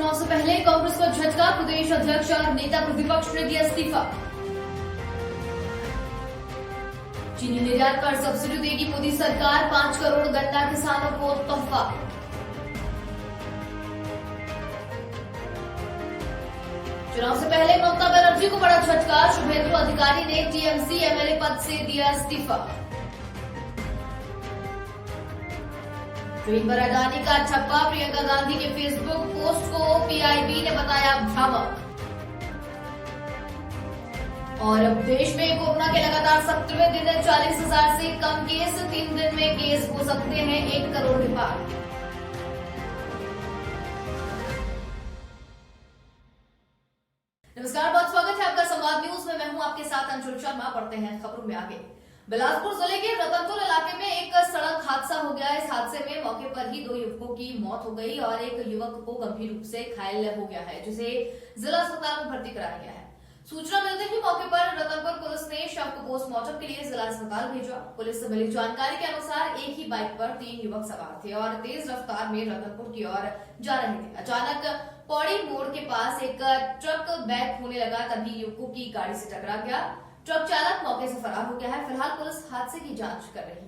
चुनाव से पहले कांग्रेस को झटका, प्रदेश अध्यक्ष और नेता प्रतिपक्ष ने दिया इस्तीफा। चीनी निर्यात पर सब्सिडी देगी मोदी सरकार, 5 करोड़ गन्ना किसानों को तोहफा। चुनाव से पहले ममता बनर्जी को बड़ा झटका, शुभेंदु अधिकारी ने टीएमसी एमएलए पद से दिया इस्तीफा। ट्वीट पर अडानी का ठप्पा, प्रियंका गांधी के फेसबुक पोस्ट को पीआईबी ने बताया भ्रामक। और अब देश में कोरोना के लगातार 70वें दिन 40,000 से कम केस, 3 दिन में केस हो सकते हैं 1 करोड़ के पार। नमस्कार, बहुत स्वागत है आपका संवाद न्यूज में। मैं हूं आपके साथ अंशुल शर्मा। पढ़ते हैं खबरों में आगे। बिलासपुर जिले के रतनपुर इलाके में एक सड़क हादसा हो गया। इस हादसे में मौके पर ही 2 युवकों की मौत हो गई और एक युवक को गंभीर रूप से घायल हो गया है, जिसे जिला अस्पताल में भर्ती कराया गया है। सूचना मिलते ही मौके पर रतनपुर पुलिस ने शव को पोस्टमार्टम के लिए जिला अस्पताल भेजा। पुलिस से मिली जानकारी के अनुसार एक ही बाइक पर 3 युवक सवार थे और तेज रफ्तार में रतनपुर की ओर जा रहे थे। अचानक पौड़ी मोड़ के पास एक ट्रक बैक होने लगा, तभी युवकों की गाड़ी से टकरा गया। ट्रक चालक मौके से फरार हो गया है। फिलहाल पुलिस हादसे की जांच कर रही है।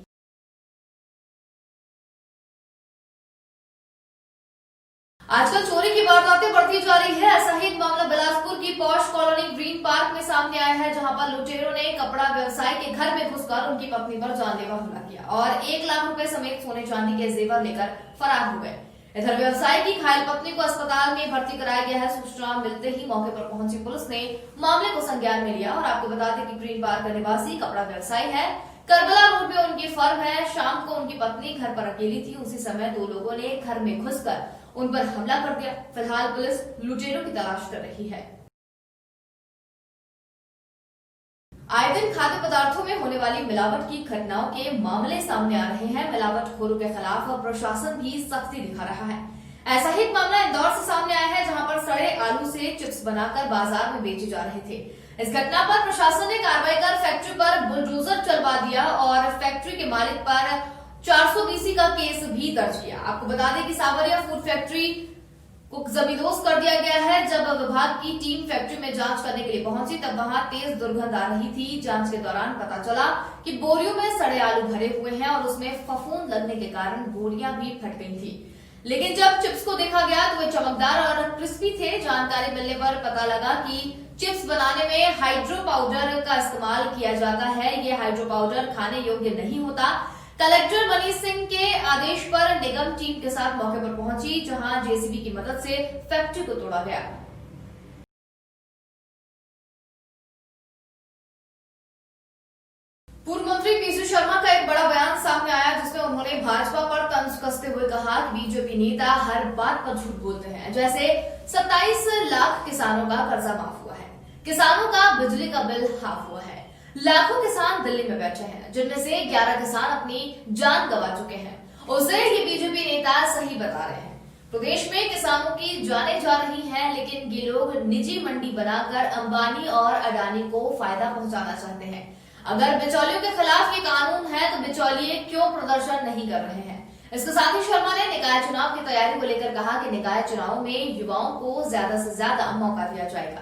आजकल चोरी की वारदातें बढ़ती जा रही है। ऐसा ही एक मामला बिलासपुर की पॉश कॉलोनी ग्रीन पार्क में सामने आया है, जहां पर लुटेरों ने कपड़ा व्यवसायी के घर में घुसकर उनकी पत्नी पर जानलेवा हमला किया और 1 लाख रुपए समेत सोने चांदी के जेवर लेकर फरार हो गए। इधर व्यवसायी की घायल पत्नी को अस्पताल में भर्ती कराया गया है। सूचना मिलते ही मौके पर पहुंची पुलिस ने मामले को संज्ञान में लिया और आपको बता दें कि ग्रीन पार्क का निवासी कपड़ा व्यवसायी है। करबला रोड में उनकी फर्म है। शाम को उनकी पत्नी घर पर अकेली थी। उसी समय 2 लोगों ने घर में घुसकर उन पर हमला कर दिया। फिलहाल पुलिस लुटेरों की तलाश कर रही है। आए दिन खाद्य पदार्थों में होने वाली मिलावट की घटनाओं के मामले सामने आ रहे हैं। मिलावटखोरों के खिलाफ प्रशासन भी सख्ती दिखा रहा है। ऐसा ही एक मामला इंदौर से सामने आया है, जहां पर सड़े आलू से चिप्स बनाकर बाजार में बेचे जा रहे थे। इस घटना पर प्रशासन ने कार्रवाई कर फैक्ट्री पर बुलडोजर चलवा दिया और फैक्ट्री के मालिक पर 420 का केस भी दर्ज किया। आपको बता दें कि सावरिया फूड फैक्ट्री को जमींदोज कर दिया गया है। जब विभाग की टीम फैक्ट्री में जांच करने के लिए पहुंची, तब वहां तेज दुर्गंध आ रही थी। जांच के दौरान पता चला कि बोरियों में सड़े आलू भरे हुए हैं और उसमें फफूंद लगने के कारण बोरियां भी फट गई थी। लेकिन जब चिप्स को देखा गया तो वे चमकदार और क्रिस्पी थे। जानकारी मिलने पर पता लगा कि चिप्स बनाने में हाइड्रो पाउडर का इस्तेमाल किया जाता है। ये हाइड्रो पाउडर खाने योग्य नहीं होता। कलेक्टर मनीष सिंह के आदेश पर निगम टीम के साथ मौके पर पहुंची, जहां जेसीबी की मदद से फैक्ट्री को तोड़ा गया। पूर्व मंत्री पीसी शर्मा का एक बड़ा बयान सामने आया, जिसमें उन्होंने भाजपा पर तंज कसते हुए कहा कि बीजेपी नेता हर बात पर झूठ बोलते हैं। जैसे 27 लाख किसानों का कर्जा माफ हुआ है, किसानों का बिजली का बिल हाफ हुआ है, लाखों किसान दिल्ली में बैठे हैं, जिनमें से 11 किसान अपनी जान गंवा चुके हैं। उसे ये बीजेपी नेता सही बता रहे हैं। प्रदेश में किसानों की जानें जा रही हैं, लेकिन ये लोग निजी मंडी बनाकर अंबानी और अडानी को फायदा पहुंचाना चाहते हैं। अगर बिचौलियों के खिलाफ ये कानून है तो बिचौलिए क्यों प्रदर्शन नहीं कर रहे हैं? इसके साथ ही शर्मा ने निकाय चुनाव की तैयारी को लेकर कहा कि निकाय चुनाव में युवाओं को ज्यादा से ज्यादा मौका दिया जाएगा।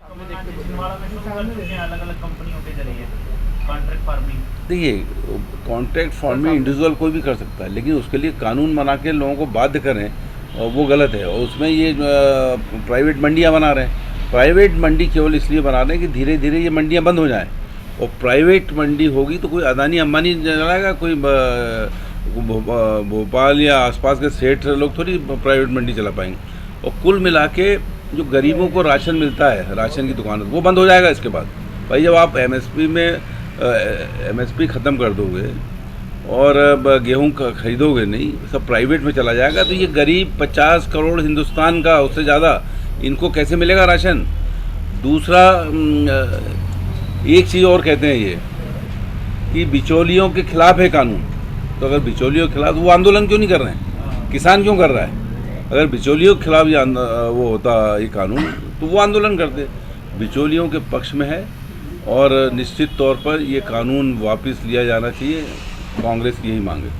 अलग अलग कंपनियों के जरिए कॉन्ट्रैक्ट फार्मिंग, देखिए कॉन्ट्रैक्ट फार्मिंग इंडिविजुअल कोई भी कर सकता है, लेकिन उसके लिए कानून बना के लोगों को बाध्य करें और वो गलत है। और उसमें ये प्राइवेट मंडियां बना रहे हैं। प्राइवेट मंडी केवल इसलिए बना रहे हैं कि धीरे धीरे ये मंडियां बंद हो जाएं। और प्राइवेट मंडी होगी तो कोई अदानी अंबानी चलाएगा, कोई भोपाल या आसपास के सेठ लोग थोड़ी प्राइवेट मंडी चला पाएंगे। और कुल मिला के जो गरीबों को राशन मिलता है, राशन की दुकान, वो बंद हो जाएगा। इसके बाद भाई जब आप एमएसपी ख़त्म कर दोगे और गेहूं खरीदोगे नहीं, सब प्राइवेट में चला जाएगा, तो ये गरीब 50 करोड़ हिंदुस्तान का, उससे ज़्यादा, इनको कैसे मिलेगा राशन? दूसरा, एक चीज़ और कहते हैं ये कि बिचौलियों के खिलाफ है कानून। तो अगर बिचौलियों के खिलाफ, वो आंदोलन क्यों नहीं कर रहे हैं? किसान क्यों कर रहा है? अगर बिचौलियों के खिलाफ ये वो होता ये कानून, तो वो आंदोलन करते। बिचौलियों के पक्ष में है और निश्चित तौर पर ये कानून वापस लिया जाना चाहिए। कांग्रेस की यही मांग है।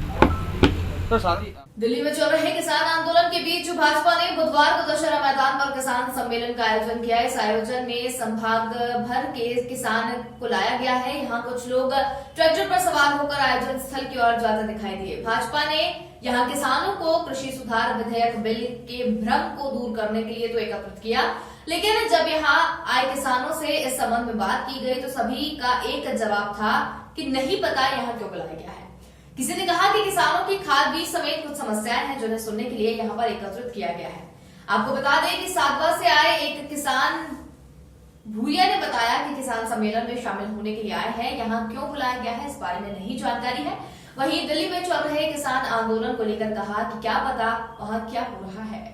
दिल्ली में चल रहे किसान आंदोलन के बीच भाजपा ने बुधवार को दशहरा मैदान पर किसान सम्मेलन का आयोजन किया। इस आयोजन में संभाग भर के किसान को लाया गया है। यहाँ कुछ लोग ट्रैक्टर पर सवार होकर आयोजन स्थल की ओर जाते दिखाई दिए। भाजपा ने यहाँ किसानों को कृषि सुधार विधेयक बिल के भ्रम को दूर करने के लिए तो एकत्रित किया, लेकिन जब यहाँ आए किसानों से इस संबंध में बात की गई तो सभी का एक जवाब था कि नहीं पता यहाँ क्यों बुलाया गया है। किसी ने कहा कि किसानों की खाद बीज समेत कुछ समस्याएं हैं जिन्हें सुनने के लिए यहाँ पर एकत्रित किया गया है। आपको बता दें कि साधवा से आए एक किसान भूरिया ने बताया कि किसान सम्मेलन में शामिल होने के लिए आए हैं। यहाँ क्यों बुलाया गया है इस बारे में नहीं जानकारी है। वहीं दिल्ली में चल रहे किसान आंदोलन को लेकर कहा कि क्या पता वहां क्या हो रहा है।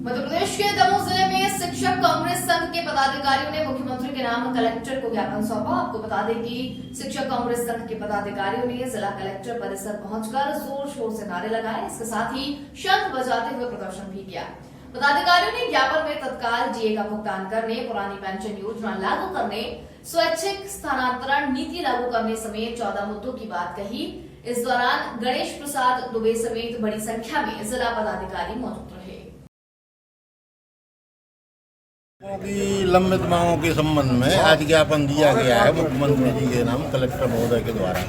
मध्य प्रदेश के दमोह जिले में शिक्षक कांग्रेस संघ के पदाधिकारियों ने मुख्यमंत्री के नाम कलेक्टर को ज्ञापन सौंपा। आपको बता दें कि शिक्षक कांग्रेस संघ के पदाधिकारियों ने जिला कलेक्टर परिसर पहुंचकर जोर शोर से नारे लगाए। इसके साथ ही शंख बजाते हुए प्रदर्शन भी किया। पदाधिकारियों ने ज्ञापन में तत्काल डीए का भुगतान करने, पुरानी पेंशन योजना लागू करने, स्वैच्छिक स्थानांतरण नीति लागू करने समेत 14 मुद्दों की बात कही। इस दौरान गणेश प्रसाद दुबे समेत बड़ी संख्या में जिला पदाधिकारी मौजूद रहे। की लंबित मांगों के संबंध में आज ज्ञापन दिया गया है मुख्यमंत्री जी के नाम कलेक्टर महोदय के द्वारा।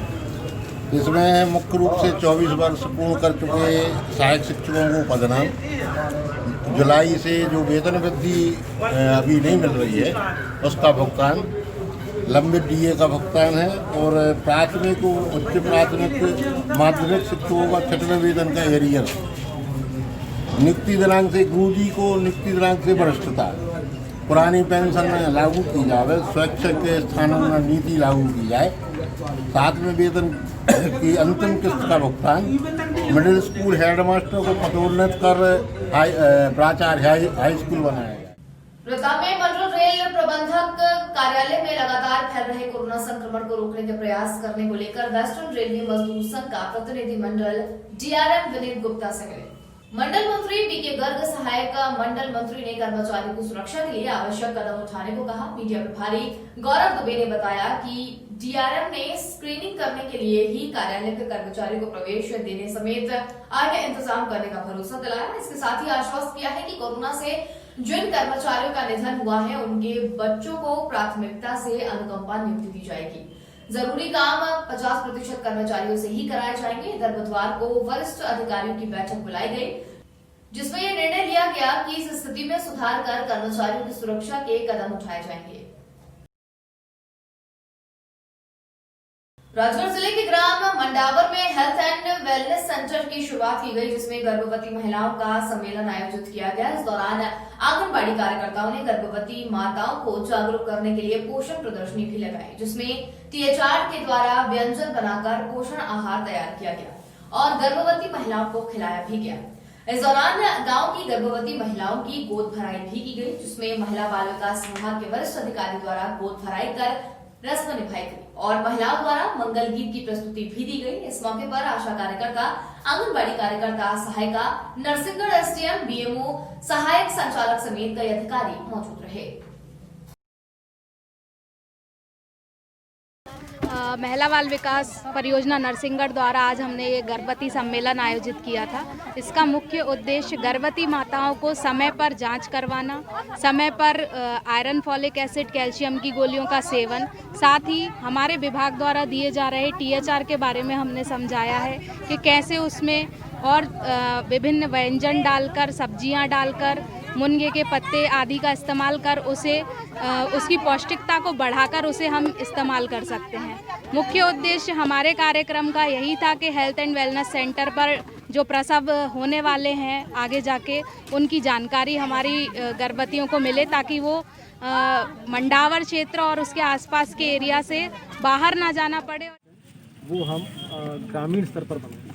इसमें मुख्य रूप से 24 वर्ष पूर्ण कर चुके सहायक शिक्षकों को पदनाम, जुलाई से जो वेतन वृद्धि अभी नहीं मिल रही है उसका भुगतान, लंबित डीए का भुगतान है और प्राथमिक उच्च प्राथमिक माध्यमिक शिक्षकों का छठवें वेतन का एरियर, नियुक्ति दिनांक से गुरुजी को नियुक्ति दिनांक से वरिष्ठता, पुरानी पेंशन लागू की जाए, स्वैच्छिक स्थानांतरण नीति लागू की जाए, 7वें वेतन की अंतिम किस्त का भुगतान, मिडिल स्कूल हेडमास्टर को पदोन्नत कर प्राचार्य हाई स्कूल बनाया गया। रोहतास में मंडल रेल प्रबंधक कार्यालय में लगातार फैल रहे कोरोना संक्रमण को रोकने के प्रयास करने को लेकर वेस्टर्न रेलवे मजदूर संघ का प्रतिनिधि मंडल डीआरएम विनीत गुप्ता से मिले। मंडल मंत्री बीके गर्ग सहायक मंडल मंत्री ने कर्मचारियों की सुरक्षा के लिए आवश्यक कदम उठाने को कहा। मीडिया प्रभारी गौरव दुबे ने बताया कि डीआरएम ने स्क्रीनिंग करने के लिए ही कार्यालय के कर्मचारियों को प्रवेश देने समेत अन्य इंतजाम करने का भरोसा दिलाया। इसके साथ ही आश्वस्त किया है कि कोरोना से जिन कर्मचारियों का निधन हुआ है उनके बच्चों को प्राथमिकता से अनुकंपा नियुक्ति दी जाएगी। जरूरी काम 50% कर्मचारियों से ही कराए जाएंगे। इधर बुधवार को वरिष्ठ अधिकारियों की बैठक बुलाई गई, जिसमें यह निर्णय लिया गया कि इस स्थिति में सुधार कर कर्मचारियों की सुरक्षा के कदम उठाए जाएंगे। राजगढ़ जिले के ग्राम मंडावर में हेल्थ एंड वेलनेस सेंटर की शुरुआत की गई, जिसमें गर्भवती महिलाओं का सम्मेलन आयोजित किया गया। इस दौरान आंगनबाड़ी कार्यकर्ताओं ने गर्भवती माताओं को जागरूक करने के लिए पोषण प्रदर्शनी भी लगाई, जिसमें टीएचआर के द्वारा व्यंजन बनाकर पोषण आहार तैयार किया गया और गर्भवती महिलाओं को खिलाया भी गया। इस दौरान गांव की गर्भवती महिलाओं की गोद भराई भी की गई, जिसमें महिला बाल विकास विभाग के वरिष्ठ अधिकारी द्वारा गोद भराई कर रस्म निभाई गई और महिलाओं द्वारा मंगल गीत की प्रस्तुति भी दी गई। इस मौके पर आशा कार्यकर्ता, आंगनबाड़ी कार्यकर्ता, सहायिका, नरसिंहगढ़ एसडीएम, बीएमओ, सहायक संचालक समेत कई अधिकारी मौजूद रहे। महिला बाल विकास परियोजना नरसिंहगढ़ द्वारा आज हमने ये गर्भवती सम्मेलन आयोजित किया था। इसका मुख्य उद्देश्य गर्भवती माताओं को समय पर जांच करवाना, समय पर आयरन, फॉलिक एसिड, कैल्शियम की गोलियों का सेवन, साथ ही हमारे विभाग द्वारा दिए जा रहे टीएचआर के बारे में हमने समझाया है कि कैसे उसमें और विभिन्न व्यंजन डालकर, सब्जियां डालकर, मुनगे के पत्ते आदि का इस्तेमाल कर उसे उसकी पौष्टिकता को बढ़ाकर उसे हम इस्तेमाल कर सकते हैं। मुख्य उद्देश्य हमारे कार्यक्रम का यही था कि हेल्थ एंड वेलनेस सेंटर पर जो प्रसव होने वाले हैं आगे जाके उनकी जानकारी हमारी गर्भवतियों को मिले, ताकि वो मंडावर क्षेत्र और उसके आसपास के एरिया से बाहर ना जाना पड़े। वो हम ग्रामीण स्तर पर बनाए।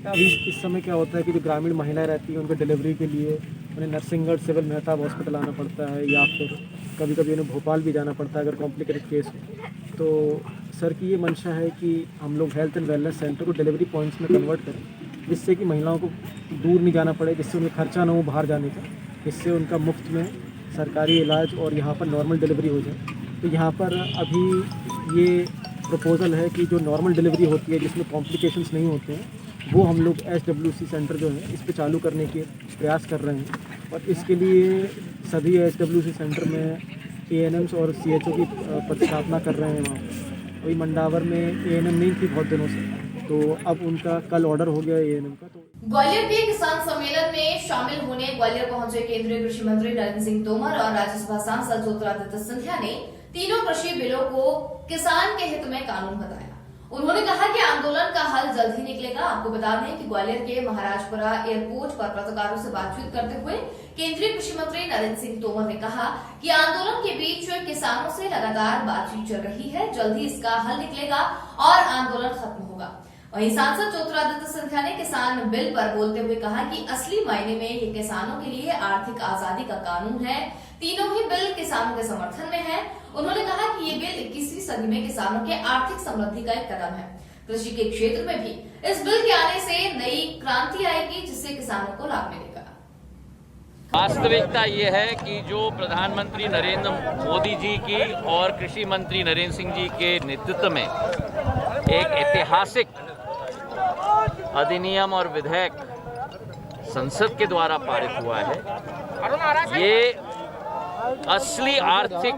अभी इस समय क्या होता है कि जो ग्रामीण महिलाएं रहती हैं उनको डिलीवरी के लिए उन्हें नरसिंहगढ़ सिविल मेहताब हॉस्पिटल आना पड़ता है, या फिर कभी कभी उन्हें भोपाल भी जाना पड़ता है अगर कॉम्प्लिकेटेड केस हो। तो सर की ये मंशा है कि हम लोग हेल्थ एंड वेलनेस सेंटर को डिलीवरी पॉइंट्स में कन्वर्ट करें, जिससे कि महिलाओं को दूर नहीं जाना पड़े, जिससे उन्हें खर्चा ना हो बाहर जाने का, जिससे उनका मुफ्त में सरकारी इलाज और यहाँ पर नॉर्मल डिलीवरी हो जाए। तो यहाँ पर अभी ये प्रपोजल है कि जो नॉर्मल डिलीवरी होती है जिसमें कॉम्प्लिकेशंस नहीं होते हैं वो हम लोग SWC सेंटर जो है इस पे चालू करने के प्रयास कर रहे हैं। और इसके लिए सभी SWC सेंटर में ANMs और CHO की प्रतिस्थापना कर रहे हैं। वहाँ वही मंडावर में ANM नहीं थी बहुत दिनों से, तो अब उनका कल ऑर्डर हो गया ANM का। तो ग्वालियर के किसान सम्मेलन में शामिल होने ग्वालियर पहुंचे केंद्रीय कृषि मंत्री नरेंद्र सिंह तोमर और राज्यसभा सांसद ज्योतिरादित्य सिंधिया ने तीनों कृषि बिलों को किसान के हित में कानून बताया। उन्होंने कहा कि आंदोलन का हल जल्द ही निकलेगा। आपको बता दें कि ग्वालियर के महाराजपुरा एयरपोर्ट पर पत्रकारों से बातचीत करते हुए केंद्रीय कृषि मंत्री नरेंद्र सिंह तोमर ने कहा कि आंदोलन के बीच किसानों से लगातार बातचीत चल रही है, जल्द ही इसका हल निकलेगा और आंदोलन खत्म होगा। वहीं सांसद ज्योतिरादित्य सिंधिया ने किसान बिल पर बोलते हुए कहा कि असली मायने में ये किसानों के लिए आर्थिक आजादी का कानून है। तीनों ही बिल किसानों के समर्थन में है। उन्होंने कहा कि ये बिल 21वीं सदी में किसानों के आर्थिक समृद्धि का एक कदम है। कृषि के क्षेत्र में भी इस बिल के आने से नई क्रांति आएगी, जिससे किसानों को लाभ मिलेगा। वास्तविकता ये है कि जो प्रधानमंत्री नरेंद्र मोदी जी की और कृषि मंत्री नरेंद्र सिंह जी के नेतृत्व में एक ऐतिहासिक अधिनियम और विधेयक संसद के द्वारा पारित हुआ है, ये असली आर्थिक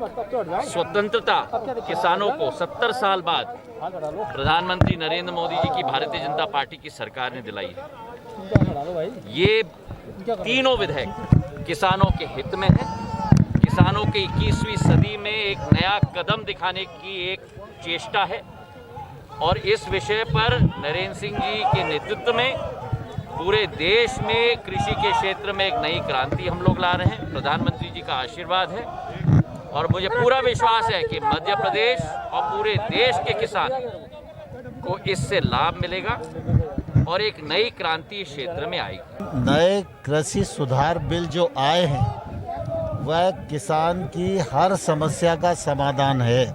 स्वतंत्रता किसानों को 70 साल बाद प्रधानमंत्री नरेंद्र मोदी जी की भारतीय जनता पार्टी की सरकार ने दिलाई है। ये तीनों विधेयक किसानों के हित में है। किसानों के 21वीं सदी में एक नया कदम दिखाने की एक चेष्टा है और इस विषय पर नरेंद्र सिंह जी के नेतृत्व में पूरे देश में कृषि के क्षेत्र में एक नई क्रांति हम लोग ला रहे हैं। प्रधानमंत्री जी का आशीर्वाद है और मुझे पूरा विश्वास है कि मध्य प्रदेश और पूरे देश के किसान को इससे लाभ मिलेगा और एक नई क्रांति क्षेत्र में आएगी। नए कृषि सुधार बिल जो आए हैं वह किसान की हर समस्या का समाधान है।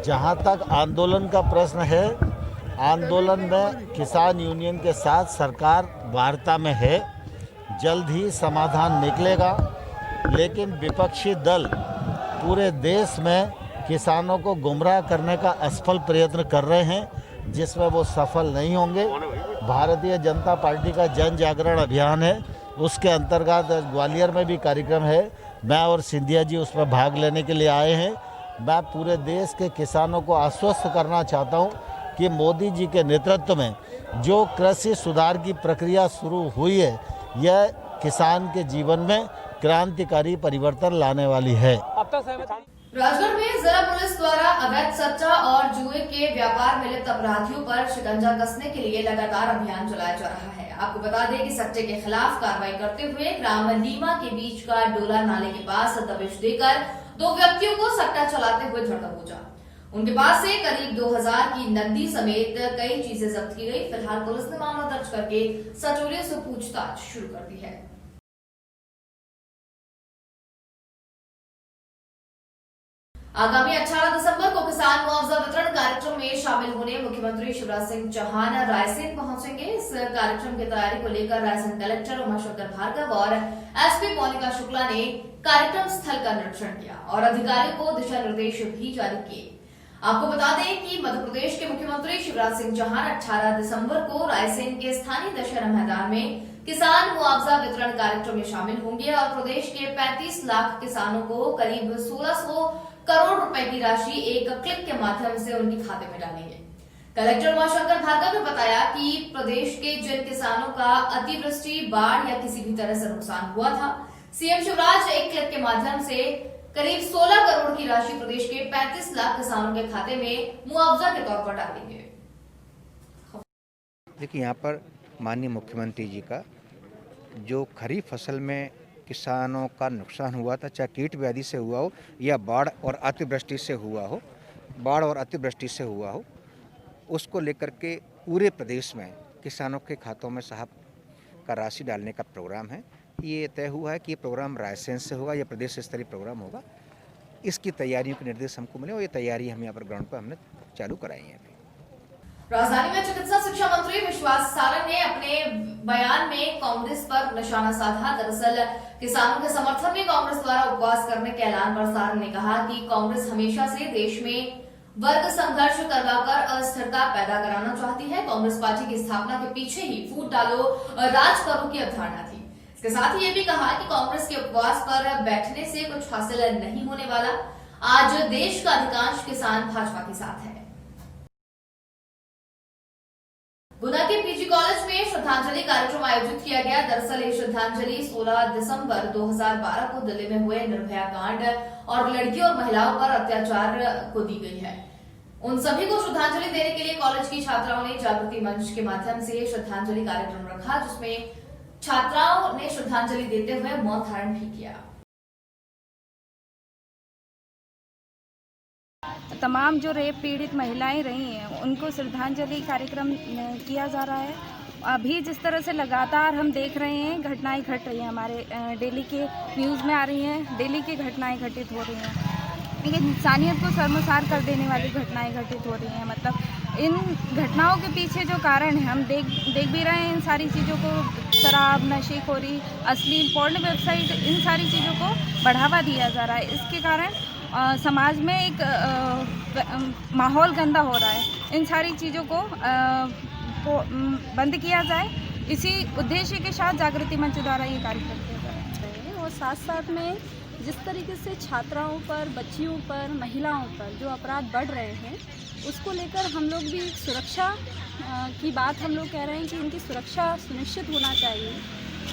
जहां तक आंदोलन का प्रश्न है, आंदोलन में किसान यूनियन के साथ सरकार वार्ता में है, जल्द ही समाधान निकलेगा। लेकिन विपक्षी दल पूरे देश में किसानों को गुमराह करने का असफल प्रयत्न कर रहे हैं, जिसमें वो सफल नहीं होंगे। भारतीय जनता पार्टी का जन जागरण अभियान है, उसके अंतर्गत ग्वालियर में भी कार्यक्रम है। मैं और सिंधिया जी उसमें भाग लेने के लिए आए हैं। मैं पूरे देश के किसानों को आश्वस्त करना चाहता हूं कि मोदी जी के नेतृत्व में जो कृषि सुधार की प्रक्रिया शुरू हुई है, यह किसान के जीवन में क्रांतिकारी परिवर्तन लाने वाली है। राजगढ़ में जिला पुलिस द्वारा अवैध सट्टा और जुए के व्यापार में लिप्त अपराधियों पर शिकंजा कसने के लिए लगातार अभियान चलाया जा रहा है। आपको बता दें कि सट्टे के खिलाफ कार्रवाई करते हुए ग्राम लीमा के बीच का डोला नाले के पास दबिश देकर 2 व्यक्तियों को सट्टा चलाते हुए धर दबोचा। उनके पास से करीब 2000 की नकदी समेत कई चीजें जब्त की गई। फिलहाल पुलिस ने मामला दर्ज करके सटोरियों से पूछताछ शुरू कर दी है। आगामी 18 दिसंबर को किसान मुआवजा वितरण कार्यक्रम में शामिल होने मुख्यमंत्री शिवराज सिंह चौहान रायसेन पहुंचेंगे। इस कार्यक्रम की तैयारी को लेकर रायसेन कलेक्टर उमाशंकर भार्गव और एसपी मोनिका शुक्ला ने कार्यक्रम स्थल का निरीक्षण किया और अधिकारियों को दिशा निर्देश भी जारी किए। आपको बता दें कि मध्य प्रदेश के मुख्यमंत्री शिवराज सिंह चौहान 18 दिसंबर को रायसेन के स्थानीय दशहरा मैदान में किसान मुआवजा वितरण कार्यक्रम में शामिल होंगे और प्रदेश के 35 लाख किसानों को करीब 1600 करोड़ रुपए की राशि एक क्लिक के माध्यम से उनके खाते में डालेंगे। कलेक्टर उमाशंकर भार्गव ने बताया कि प्रदेश के जिन किसानों का अतिवृष्टि, बाढ़ या किसी भी तरह से नुकसान हुआ था, सीएम शिवराज एक क्लिक के माध्यम से करीब 16 करोड़ की राशि प्रदेश के 35 लाख किसानों के खाते में मुआवजा के तौर पर डालेंगे। देखिए, यहाँ पर माननीय मुख्यमंत्री जी का जो खरीफ फसल में किसानों का नुकसान हुआ था, चाहे कीट व्याधि से हुआ हो या बाढ़ और अतिवृष्टि से हुआ हो, उसको लेकर के पूरे प्रदेश में किसानों के खातों में साहब का राशि डालने का प्रोग्राम है। ये तय हुआ है कि ये प्रोग्राम रायसेन से होगा, ये प्रदेश स्तरीय प्रोग्राम होगा। इसकी तैयारियों के निर्देश हमको मिले और ये तैयारी हम यहाँ पर ग्राउंड पर हमने चालू कराई है। राजधानी में चिकित्सा शिक्षा मंत्री विश्वास सारंग ने अपने बयान में कांग्रेस पर निशाना साधा। दरअसल किसानों के समर्थन में कांग्रेस द्वारा उपवास करने के ऐलान पर सारंग ने कहा कि कांग्रेस हमेशा से देश में वर्ग संघर्ष करवाकर अस्थिरता पैदा कराना चाहती है। कांग्रेस पार्टी की स्थापना के पीछे ही फूट डालो राज करो की अवधारणा थी। इसके साथ ही ये भी कहा कि कांग्रेस के उपवास पर बैठने से कुछ हासिल नहीं होने वाला। आज देश का अधिकांश किसान भाजपा के साथ है। गुना के पीजी कॉलेज में श्रद्धांजलि कार्यक्रम आयोजित किया गया। दरअसल ये श्रद्धांजलि 16 दिसंबर 2012 को दिल्ली में हुए निर्भया कांड और लड़कियों और महिलाओं पर अत्याचार को दी गई है। उन सभी को श्रद्धांजलि देने के लिए कॉलेज की छात्राओं ने जागृति मंच के माध्यम से श्रद्धांजलि कार्यक्रम रखा, जिसमें छात्राओं ने श्रद्धांजलि देते हुए मौन धारण भी किया। तमाम जो रेप पीड़ित महिलाएं रही हैं उनको श्रद्धांजलि कार्यक्रम किया जा रहा है। अभी जिस तरह से लगातार हम देख रहे हैं घटनाएं घट रही हैं, हमारे डेली के न्यूज़ में आ रही हैं, डेली की घटनाएं घटित हो रही हैं। लेकिन इंसानियत को शर्मसार कर देने वाली घटनाएं घटित हो रही हैं। मतलब इन घटनाओं के पीछे जो कारण है हम देख भी रहे हैं। इन सारी चीज़ों को, शराब, नशेखोरी, अश्लील पोर्न वेबसाइट, इन सारी चीज़ों को बढ़ावा दिया जा रहा है। इसके कारण समाज में एक माहौल गंदा हो रहा है। इन सारी चीज़ों को बंद किया जाए, इसी उद्देश्य के साथ जागृति मंच द्वारा ये कार्यक्रम किया जा रहा है। और साथ साथ में जिस तरीके से छात्राओं पर, बच्चियों पर, महिलाओं पर जो अपराध बढ़ रहे हैं उसको लेकर हम लोग भी सुरक्षा की बात हम लोग कह रहे हैं कि इनकी सुरक्षा सुनिश्चित होना चाहिए।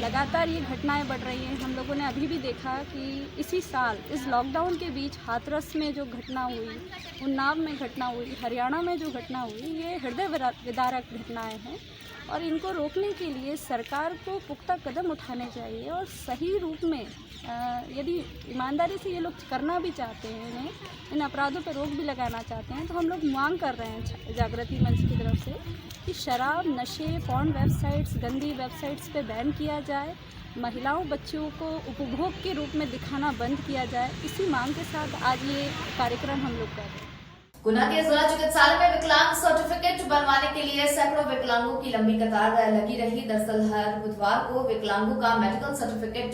लगातार ये घटनाएं बढ़ रही हैं। हम लोगों ने अभी भी देखा कि इसी साल इस लॉकडाउन के बीच हाथरस में जो घटना हुई, उन्नाव में घटना हुई, हरियाणा में जो घटना हुई, ये हृदय विदारक घटनाएं हैं और इनको रोकने के लिए सरकार को पुख्ता कदम उठाने चाहिए। और सही रूप में यदि ईमानदारी से ये लोग करना भी चाहते हैं, इन अपराधों पर रोक भी लगाना चाहते हैं, तो हम लोग मांग कर रहे हैं जागृति मंच की तरफ से कि शराब, नशे, पोर्न वेबसाइट्स, गंदी वेबसाइट्स पे बैन किया जाए, महिलाओं, बच्चियों को उपभोग के रूप में दिखाना बंद किया जाए। इसी मांग के साथ आज ये कार्यक्रम हम लोग कर रहे हैं। गुना के जिला चिकित्सालय में विकलांग सर्टिफिकेट बनवाने के लिए सैकड़ों विकलांगों की लंबी कतार लगी रही। दरअसल हर बुधवार को विकलांगों का मेडिकल सर्टिफिकेट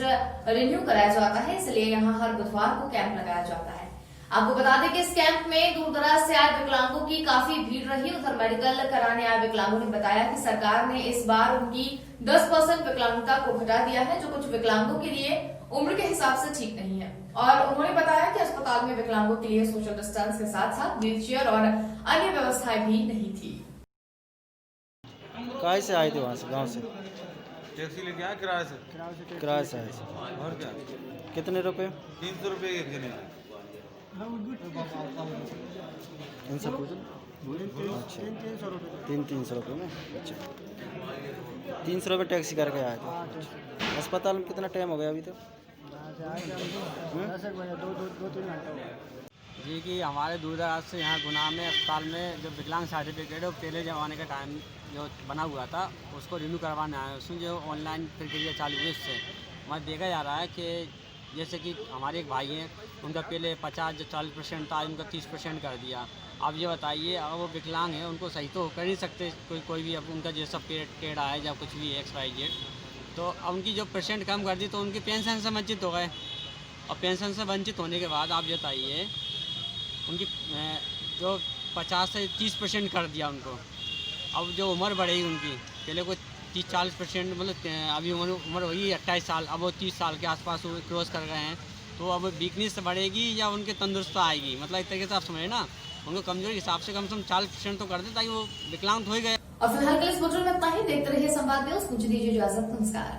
रिन्यू कराया जाता है, इसलिए यहाँ हर बुधवार को कैंप लगाया जाता है। आपको बता दें कि इस कैंप में दूर दराज से आए विकलांगों की काफी भीड़ रही। उधर मेडिकल कराने आए विकलांगों ने बताया कि सरकार ने इस बार उनकी 10% विकलांगता को घटा दिया है, जो कुछ विकलांगों के लिए उम्र के हिसाब से ठीक नहीं है। और उन्होंने बताया कि अस्पताल में विकलांगों के लिए सोशल डिस्टेंस के साथ साथ व्हीलचेयर और अन्य व्यवस्थाएं भी नहीं थी। काय से आए थे वहाँ से, गांव से? टैक्सी लेके आए किराए से। किराए से आए थे। और क्या? कितने रुपए? 300 रुपये एक जने। इनसे पूछो। अच्छा, 300 रुपये में। अच्छा, 300 रुपये टैक्सी करके आए थे। अस्पताल में कितना टाइम हो गया अभी तक? जी कि हमारे दूर दराज से यहाँ गुना में अस्पताल में जो विकलांग सर्टिफिकेट है वो पहले ज़माने का टाइम जो बना हुआ था उसको रिन्यू करवाना है। उसमें जो ऑनलाइन प्रक्रिया चालू हुई, इससे हमें देखा जा रहा है कि जैसे कि हमारे एक भाई हैं, उनका पहले 50-40% था, उनका 30% कर दिया। अब ये बताइए, अगर वो विकलांग हैं उनको सही तो कर नहीं सकते कोई भी, अब उनका जैसा टेढ़ा है या कुछ भी XYZ, तो अब उनकी जो परसेंट कम कर दी तो उनकी पेंशन से वंचित हो गए। और पेंशन से वंचित होने के बाद आप बताइए उनकी जो 50 से 30% कर दिया उनको। अब जो उम्र बढ़ेगी उनकी, पहले कोई 30-40%, मतलब अभी उम्र होगी 28 साल, अब वो 30 साल के आसपास क्रॉस कर गए हैं, तो अब वीकनेस बढ़ेगी या उनके तंदुरुस्त आएगी। मतलब एक तरीके से आप समझे ना, उनको कमजोरी के हिसाब से कम 40% तो कर दे ताकि वो विकलांग हो ही गए। और फिलहाल के लिए इस बुलेटिन में इतना ही। देखते रहिए संवाद न्यूज़। मुझे दीजिए इजाजत। नमस्कार।